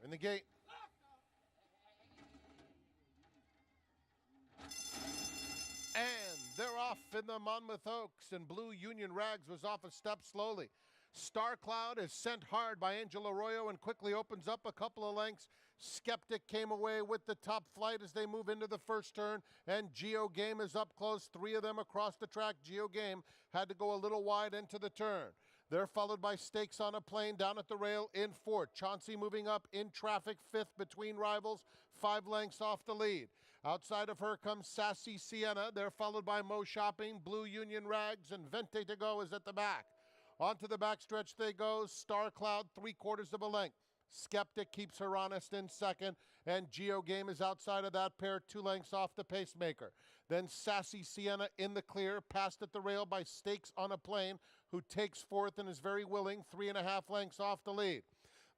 in the gate. And they're off in the Monmouth Oaks, and Blue Union Rags was off a step slowly. Star Cloud is sent hard by Angel Arroyo and quickly opens up a couple of lengths. Skeptic came away with the top flight as they move into the first turn, and Geo Game is up close. Three of them across the track. Geo Game had to go a little wide into the turn. They're followed by Stakes on a Plane down at the rail in fourth. Chauncey moving up in traffic fifth between rivals, 5 lengths off the lead. Outside of her comes Sassy Sienna. They're followed by Mo Shopping, Blue Union Rags, and Vente to Go is at the back. Onto the backstretch they go. Star Cloud, 3/4 of a length. Skeptic keeps her honest in second, and Geo Game is outside of that pair, 2 lengths off the pacemaker. Then Sassy Sienna in the clear, passed at the rail by Stakes on a Plane, who takes fourth and is very willing, 3.5 lengths off the lead.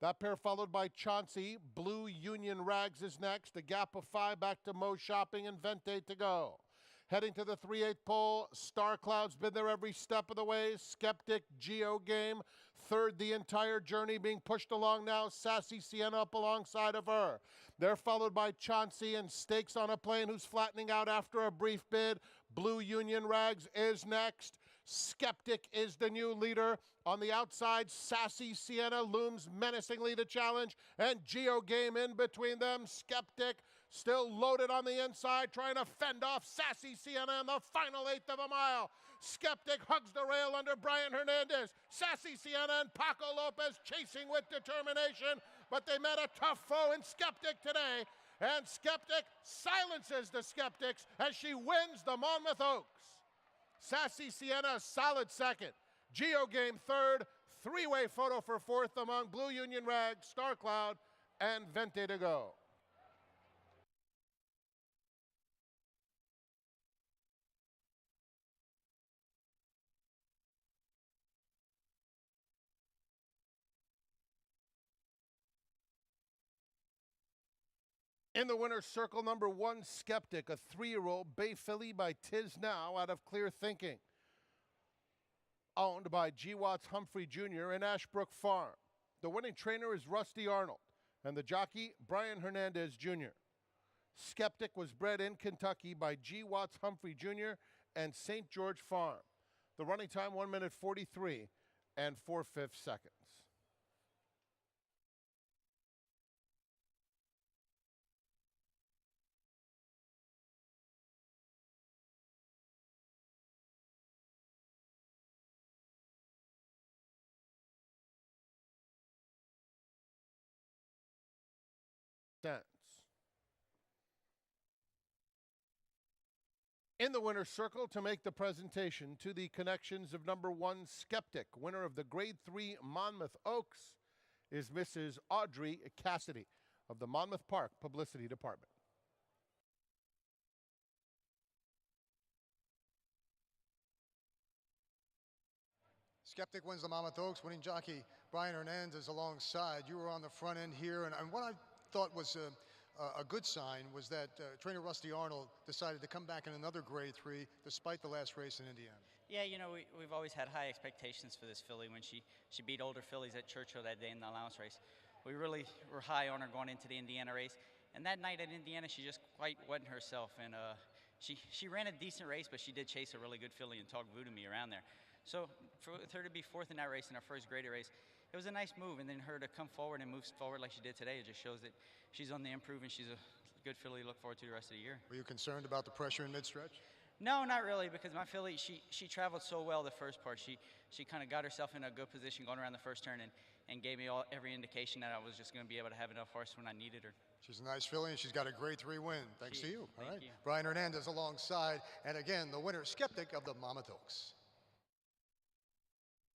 That pair followed by Chauncey. Blue Union Rags is next. A gap of 5 back to Mo Shopping and Vente to Go. Heading to the 3/8 pole, Star Cloud's been there every step of the way. Skeptic, Geo Game, third the entire journey, being pushed along now. Sassy Sienna up alongside of her. They're followed by Chauncey and Stakes on a Plane, who's flattening out after a brief bid. Blue Union Rags is next. Skeptic is the new leader. On the outside, Sassy Sienna looms menacingly to challenge, and Geo Game in between them. Skeptic still loaded on the inside, trying to fend off Sassy Sienna in the final 1/8 of a mile. Skeptic hugs the rail under Brian Hernandez. Sassy Sienna and Paco Lopez chasing with determination, but they met a tough foe in Skeptic today, and Skeptic silences the Skeptics as she wins the Monmouth Oaks. Sassy Sienna, solid second. Geo Game third. 3-way photo for fourth among Blue Union Rags, Star Cloud, and Vente to Go. In the winner's circle, number 1, Skeptic, a 3-year-old bay filly by Tiz Now out of Clear Thinking, owned by G. Watts Humphrey Jr. and Ashbrook Farm. The winning trainer is Rusty Arnold, and the jockey, Brian Hernandez Jr. Skeptic was bred in Kentucky by G. Watts Humphrey Jr. and St. George Farm. The running time, 1 minute 43 and 4/5 seconds. In the winner's circle to make the presentation to the connections of number 1, Skeptic, winner of the Grade 3 Monmouth Oaks, is Mrs. Audrey Cassidy of the Monmouth Park Publicity Department. Skeptic wins the Monmouth Oaks. Winning jockey Brian Hernandez alongside. You were on the front end here, and what I thought was a good sign was that trainer Rusty Arnold decided to come back in another Grade 3 despite the last race in Indiana. Yeah, you know, we've always had high expectations for this filly when she beat older fillies at Churchill that day in the allowance race. We really were high on her going into the Indiana race. And that night at Indiana, she just quite wasn't herself. And she ran a decent race, but she did chase a really good filly and talk voodoo me around there. So for her to be fourth in that race in our first graded race, it was a nice move. And then her to come forward and move forward like she did today, it just shows that she's on the improve and she's a good filly to look forward to the rest of the year. Were you concerned about the pressure in mid-stretch? No, not really, because my filly, she traveled so well the first part. She kind of got herself in a good position going around the first turn and gave me every indication that I was just going to be able to have enough horse when I needed her. She's a nice filly, and she's got a Grade 3 win. Thanks to you. Thank you. Brian Hernandez alongside, and again, the winner, Skeptic of the Monmouth Oaks.